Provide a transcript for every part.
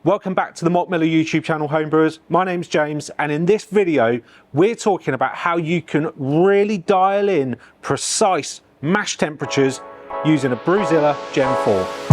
Welcome back to the Malt Miller YouTube channel, Homebrewers. My name's James, and in this video, we're talking about how you can really dial in precise mash temperatures using a BrewZilla Gen 4.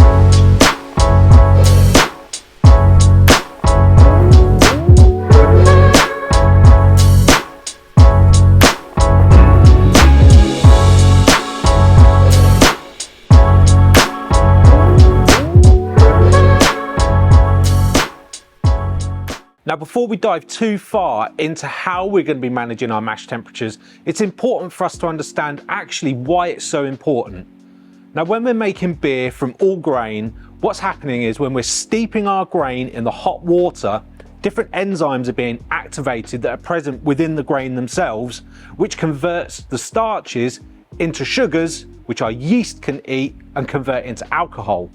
Now, before we dive too far into how we're going to be managing our mash temperatures, it's important for us to understand actually why it's so important. Now, when we're making beer from all grain, what's happening is when we're steeping our grain in the hot water, different enzymes are being activated that are present within the grain themselves, which converts the starches into sugars, which our yeast can eat and convert into alcohol.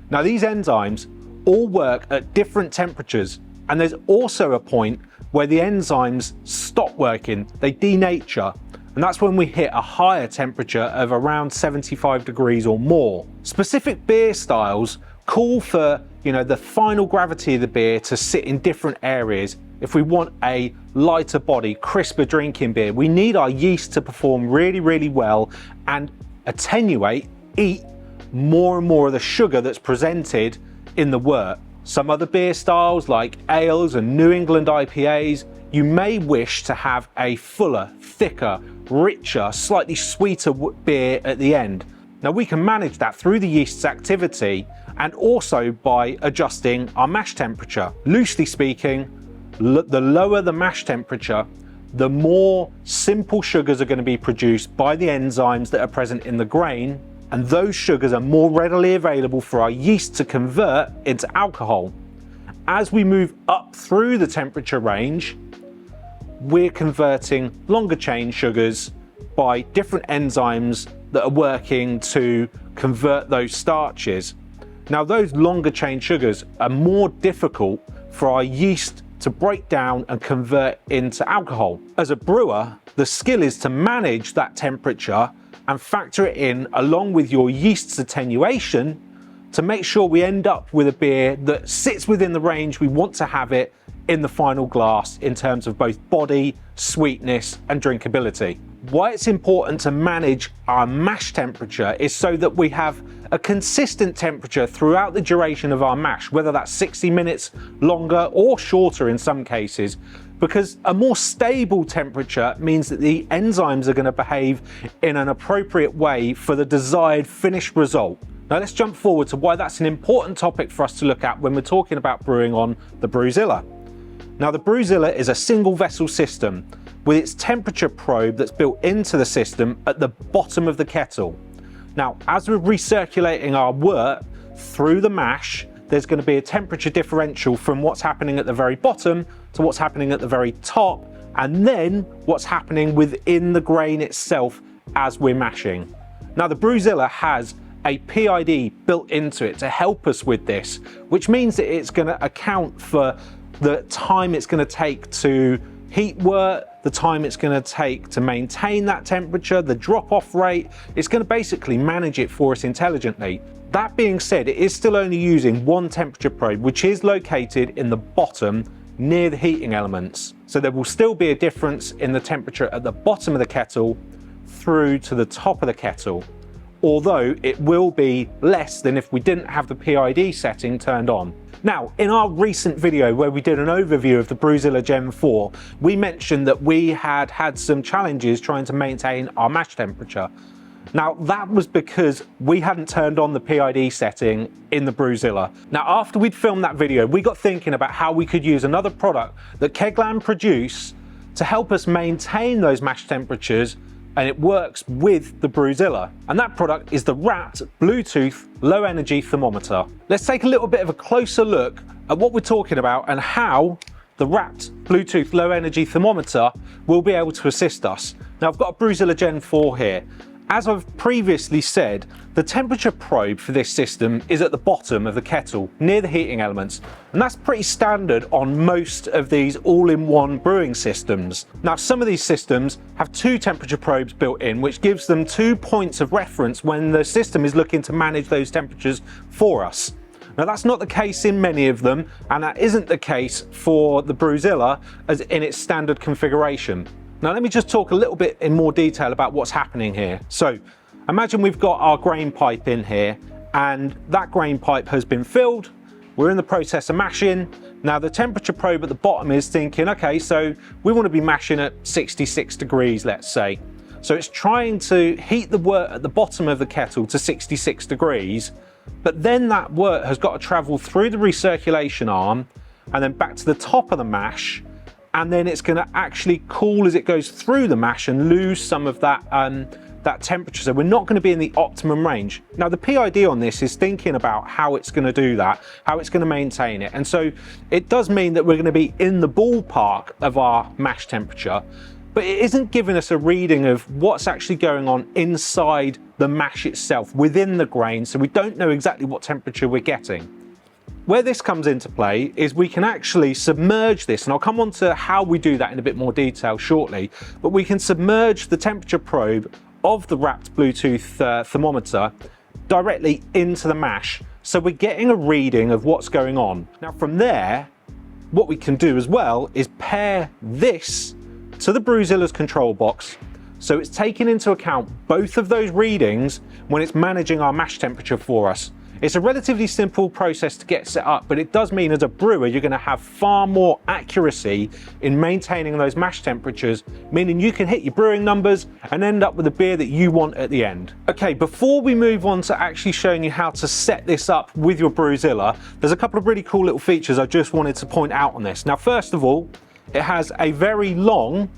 Now, these enzymes all work at different temperatures. And there's also a point where the enzymes stop working, they denature, and that's when we hit a higher temperature of around 75 degrees or more. Specific beer styles call for, the final gravity of the beer to sit in different areas. If we want a lighter body, crisper drinking beer, we need our yeast to perform really, really well and attenuate, eat more and more of the sugar that's presented in the wort. Some other beer styles like ales and New England IPAs, you may wish to have a fuller, thicker, richer, slightly sweeter beer at the end. Now, we can manage that through the yeast's activity and also by adjusting our mash temperature. Loosely speaking, the lower the mash temperature, the more simple sugars are going to be produced by the enzymes that are present in the grain, and those sugars are more readily available for our yeast to convert into alcohol. As we move up through the temperature range, we're converting longer chain sugars by different enzymes that are working to convert those starches. Now, those longer chain sugars are more difficult for our yeast to break down and convert into alcohol. As a brewer, the skill is to manage that temperature and factor it in along with your yeast's attenuation to make sure we end up with a beer that sits within the range we want to have it in the final glass in terms of both body, sweetness and drinkability. Why it's important to manage our mash temperature is so that we have a consistent temperature throughout the duration of our mash, whether that's 60 minutes longer or shorter in some cases, because a more stable temperature means that the enzymes are going to behave in an appropriate way for the desired finished result. Now, let's jump forward to why that's an important topic for us to look at when we're talking about brewing on the BrewZilla. Now, the BrewZilla is a single vessel system with its temperature probe that's built into the system at the bottom of the kettle. Now, as we're recirculating our wort through the mash, there's going to be a temperature differential from what's happening at the very bottom to what's happening at the very top, and then what's happening within the grain itself as we're mashing. Now, the BrewZilla has a PID built into it to help us with this, which means that it's going to account for the time it's going to take to heat wort, the time it's going to take to maintain that temperature, the drop-off rate. It's going to basically manage it for us intelligently. That being said, it is still only using one temperature probe, which is located in the bottom near the heating elements. So there will still be a difference in the temperature at the bottom of the kettle through to the top of the kettle, although it will be less than if we didn't have the PID setting turned on. Now, in our recent video where we did an overview of the BrewZilla Gen 4, we mentioned that we had some challenges trying to maintain our mash temperature. Now, that was because we hadn't turned on the PID setting in the BrewZilla. Now, after we'd filmed that video, we got thinking about how we could use another product that Kegland produce to help us maintain those mash temperatures, and it works with the BrewZilla. And that product is the RAPT Bluetooth Low Energy Thermometer. Let's take a little bit of a closer look at what we're talking about and how the RAPT Bluetooth Low Energy Thermometer will be able to assist us. Now, I've got a BrewZilla Gen 4 here. As I've previously said, the temperature probe for this system is at the bottom of the kettle, near the heating elements, and that's pretty standard on most of these all-in-one brewing systems. Now, some of these systems have two temperature probes built in, which gives them 2 points of reference when the system is looking to manage those temperatures for us. Now that's not the case in many of them, and that isn't the case for the BrewZilla as in its standard configuration. Now let me just talk a little bit in more detail about what's happening here. So imagine we've got our grain pipe in here, and that grain pipe has been filled. We're in the process of mashing. Now the temperature probe at the bottom is thinking, okay, so we want to be mashing at 66 degrees, let's say. So it's trying to heat the wort at the bottom of the kettle to 66 degrees, but then that wort has got to travel through the recirculation arm and then back to the top of the mash, and then it's going to actually cool as it goes through the mash and lose some of that that temperature. So we're not going to be in the optimum range. Now the PID on this is thinking about how it's going to do that, how it's going to maintain it. And so it does mean that we're going to be in the ballpark of our mash temperature, but it isn't giving us a reading of what's actually going on inside the mash itself, within the grain, so we don't know exactly what temperature we're getting. Where this comes into play is we can actually submerge this, and I'll come on to how we do that in a bit more detail shortly, but we can submerge the temperature probe of the RAPT Bluetooth thermometer directly into the mash, so we're getting a reading of what's going on. Now from there, what we can do as well is pair this to the BrewZilla's control box, so it's taking into account both of those readings when it's managing our mash temperature for us. It's a relatively simple process to get set up, but it does mean as a brewer you're going to have far more accuracy in maintaining those mash temperatures, meaning you can hit your brewing numbers and end up with a beer that you want at the end. Okay, before we move on to actually showing you how to set this up with your BrewZilla, there's a couple of really cool little features I just wanted to point out on this. Now first of all, it has a very long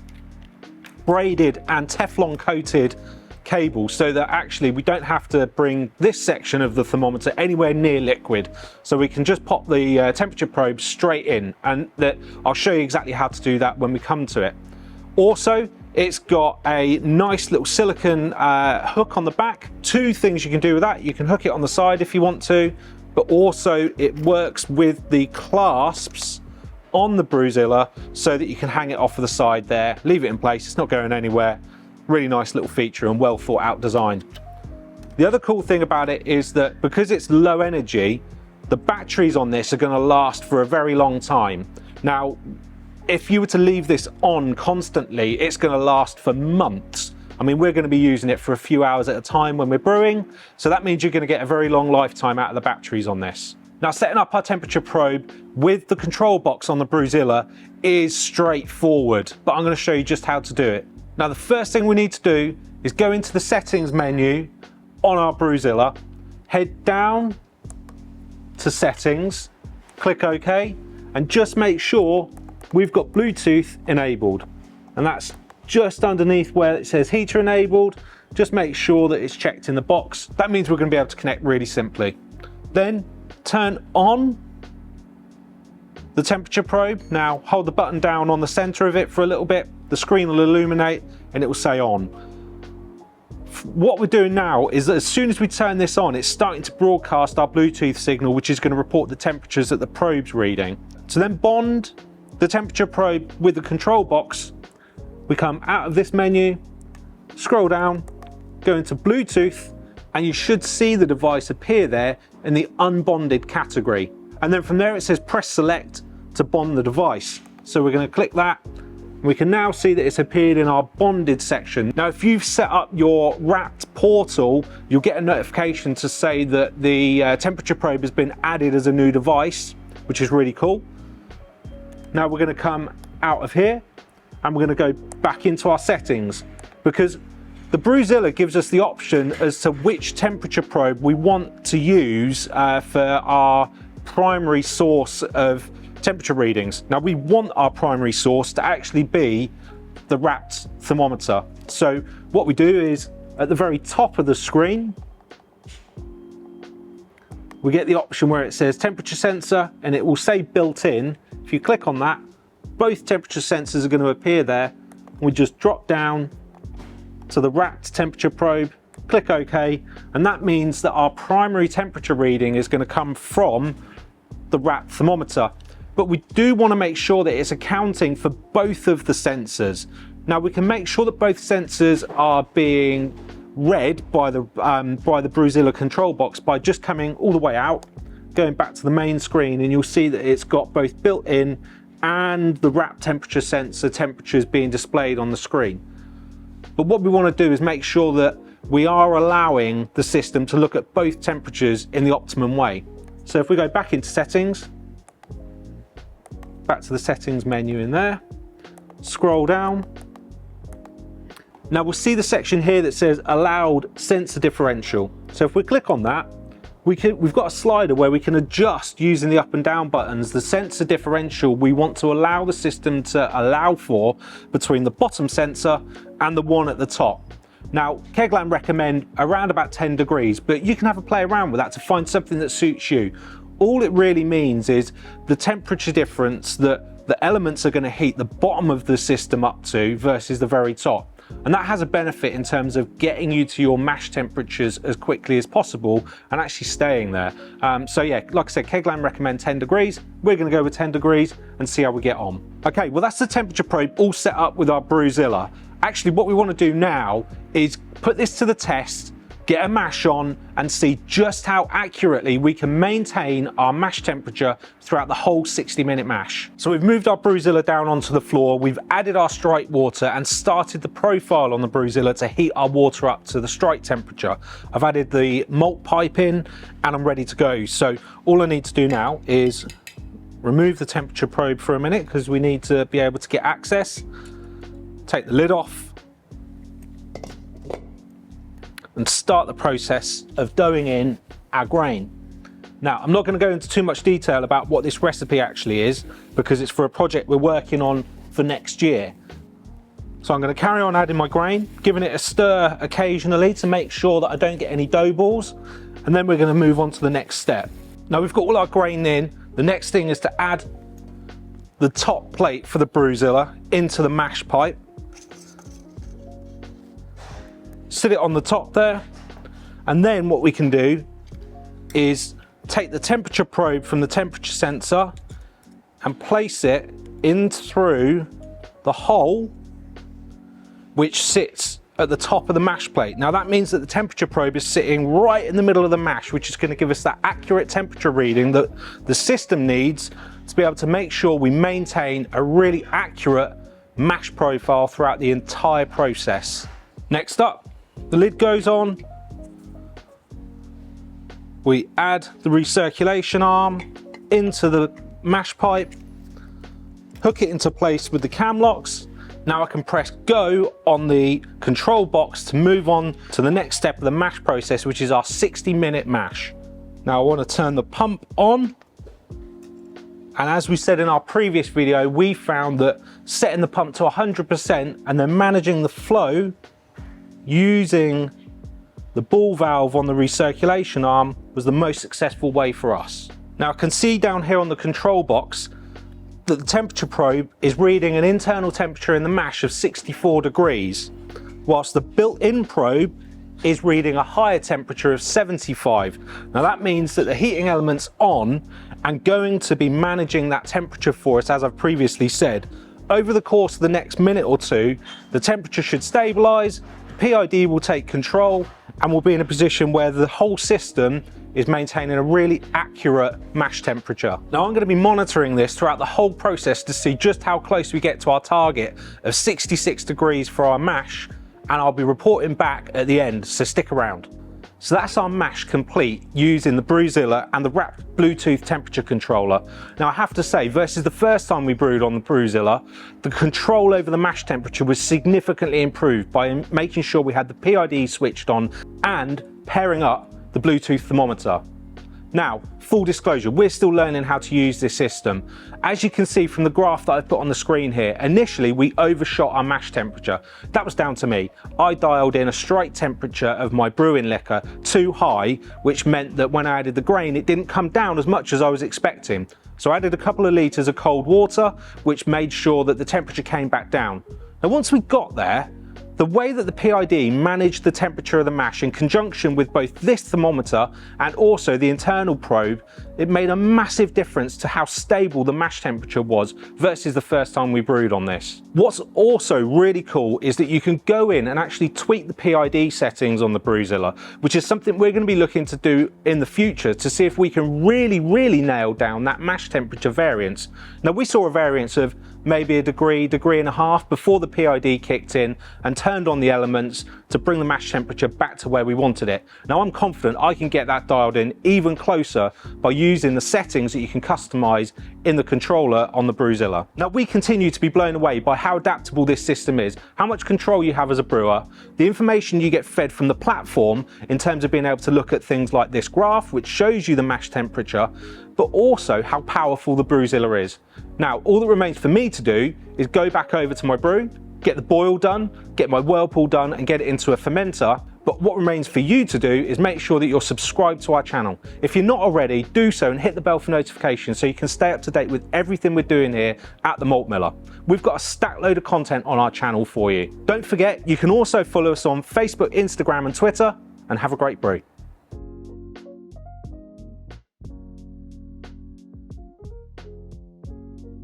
braided and Teflon coated cable, so that actually we don't have to bring this section of the thermometer anywhere near liquid, so we can just pop the temperature probe straight in, and I'll show you exactly how to do that when we come to it. Also, it's got a nice little silicone hook on the back. Two things you can do with that: you can hook it on the side if you want to, but also it works with the clasps on the BrewZilla so that you can hang it off of the side there, leave it in place, it's not going anywhere. Really nice little feature and well thought out design. The other cool thing about it is that because it's low energy, the batteries on this are going to last for a very long time. Now, if you were to leave this on constantly, it's going to last for months. I mean, we're going to be using it for a few hours at a time when we're brewing, so that means you're going to get a very long lifetime out of the batteries on this. Now, setting up our temperature probe with the control box on the BrewZilla is straightforward, but I'm going to show you just how to do it. Now the first thing we need to do is go into the settings menu on our BrewZilla, head down to settings, click OK, and just make sure we've got Bluetooth enabled. And that's just underneath where it says heater enabled. Just make sure that it's checked in the box. That means we're going to be able to connect really simply. Then turn on the temperature probe. Now hold the button down on the center of it for a little bit. The screen will illuminate and it will say on. What we're doing now is that as soon as we turn this on, it's starting to broadcast our Bluetooth signal, which is going to report the temperatures that the probe's reading. To then bond the temperature probe with the control box, we come out of this menu, scroll down, go into Bluetooth, and you should see the device appear there in the unbonded category. And then from there it says press select to bond the device. So we're going to click that. We can now see that it's appeared in our bonded section. Now, if you've set up your RAPT portal, you'll get a notification to say that the temperature probe has been added as a new device, which is really cool. Now we're going to come out of here and we're going to go back into our settings, because the BrewZilla gives us the option as to which temperature probe we want to use for our primary source of temperature readings. Now we want our primary source to actually be the RAPT thermometer. So what we do is at the very top of the screen, we get the option where it says temperature sensor, and it will say built in. If you click on that, both temperature sensors are going to appear there. We just drop down to the RAPT temperature probe, click OK, and that means that our primary temperature reading is going to come from the RAPT thermometer. But we do want to make sure that it's accounting for both of the sensors. Now we can make sure that both sensors are being read by the BrewZilla control box by just coming all the way out, going back to the main screen, and you'll see that it's got both built-in and the RAPT temperature sensor temperatures being displayed on the screen. But what we want to do is make sure that we are allowing the system to look at both temperatures in the optimum way. So if we go back into settings, back to the settings menu in there, scroll down. Now we'll see the section here that says allowed sensor differential. So if we click on that, we've got a slider where we can adjust using the up and down buttons the sensor differential we want to allow the system to allow for between the bottom sensor and the one at the top. Now, Kegland recommend around about 10 degrees, but you can have a play around with that to find something that suits you. All it really means is the temperature difference that the elements are going to heat the bottom of the system up to versus the very top. And that has a benefit in terms of getting you to your mash temperatures as quickly as possible and actually staying there. So yeah, like I said, Kegland recommend 10 degrees. We're going to go with 10 degrees and see how we get on. Okay, well that's the temperature probe all set up with our BrewZilla. Actually, what we want to do now is put this to the test, get a mash on and see just how accurately we can maintain our mash temperature throughout the whole 60-minute mash. So we've moved our BrewZilla down onto the floor, we've added our strike water and started the profile on the BrewZilla to heat our water up to the strike temperature. I've added the malt pipe in and I'm ready to go. So all I need to do now is remove the temperature probe for a minute because we need to be able to get access. Take the lid off and start the process of doughing in our grain. Now, I'm not going to go into too much detail about what this recipe actually is because it's for a project we're working on for next year. So I'm going to carry on adding my grain, giving it a stir occasionally to make sure that I don't get any dough balls, and then we're going to move on to the next step. Now we've got all our grain in, the next thing is to add the top plate for the BrewZilla into the mash pipe. Sit it on the top there, and then what we can do is take the temperature probe from the temperature sensor and place it in through the hole which sits at the top of the mash plate. Now that means that the temperature probe is sitting right in the middle of the mash, which is going to give us that accurate temperature reading that the system needs to be able to make sure we maintain a really accurate mash profile throughout the entire process. Next up, the lid goes on. We add the recirculation arm into the mash pipe, hook it into place with the cam locks. Now I can press go on the control box to move on to the next step of the mash process, which is our 60-minute mash. Now I want to turn the pump on. And as we said in our previous video, we found that setting the pump to 100% and then managing the flow using the ball valve on the recirculation arm was the most successful way for us. Now I can see down here on the control box that the temperature probe is reading an internal temperature in the mash of 64 degrees, whilst the built-in probe is reading a higher temperature of 75. Now that means that the heating element's on and going to be managing that temperature for us, as I've previously said. Over the course of the next minute or two, the temperature should stabilize, PID will take control, and we'll be in a position where the whole system is maintaining a really accurate mash temperature. Now I'm going to be monitoring this throughout the whole process to see just how close we get to our target of 66 degrees for our mash, and I'll be reporting back at the end, so stick around. So that's our mash complete using the BrewZilla and the RAPT Bluetooth temperature controller. Now I have to say, versus the first time we brewed on the BrewZilla, the control over the mash temperature was significantly improved by making sure we had the PID switched on and pairing up the Bluetooth thermometer. Now, full disclosure, we're still learning how to use this system. As you can see from the graph that I've put on the screen here, initially we overshot our mash temperature. That was down to me. I dialed in a strike temperature of my brewing liquor too high, which meant that when I added the grain, it didn't come down as much as I was expecting. So I added a couple of litres of cold water, which made sure that the temperature came back down. Now, once we got there, The way that the PID managed the temperature of the mash in conjunction with both this thermometer and also the internal probe, it made a massive difference to how stable the mash temperature was versus the first time we brewed on this. What's also really cool is that you can go in and actually tweak the PID settings on the BrewZilla, which is something we're going to be looking to do in the future to see if we can really nail down that mash temperature variance. Now, we saw a variance of maybe a degree and a half before the PID kicked in and turned on the elements to bring the mash temperature back to where we wanted it. Now, I'm confident I can get that dialed in even closer by using the settings that you can customize in the controller on the BrewZilla. Now, we continue to be blown away by how adaptable this system is, how much control you have as a brewer, the information you get fed from the platform in terms of being able to look at things like this graph, which shows you the mash temperature, but also how powerful the BrewZilla is. Now, all that remains for me to do is go back over to my brew, get the boil done, get my whirlpool done and get it into a fermenter. But what remains for you to do is make sure that you're subscribed to our channel. If you're not already, do so and hit the bell for notifications so you can stay up to date with everything we're doing here at the Malt Miller. We've got a stack load of content on our channel for you. Don't forget, you can also follow us on Facebook, Instagram and Twitter, and have a great brew.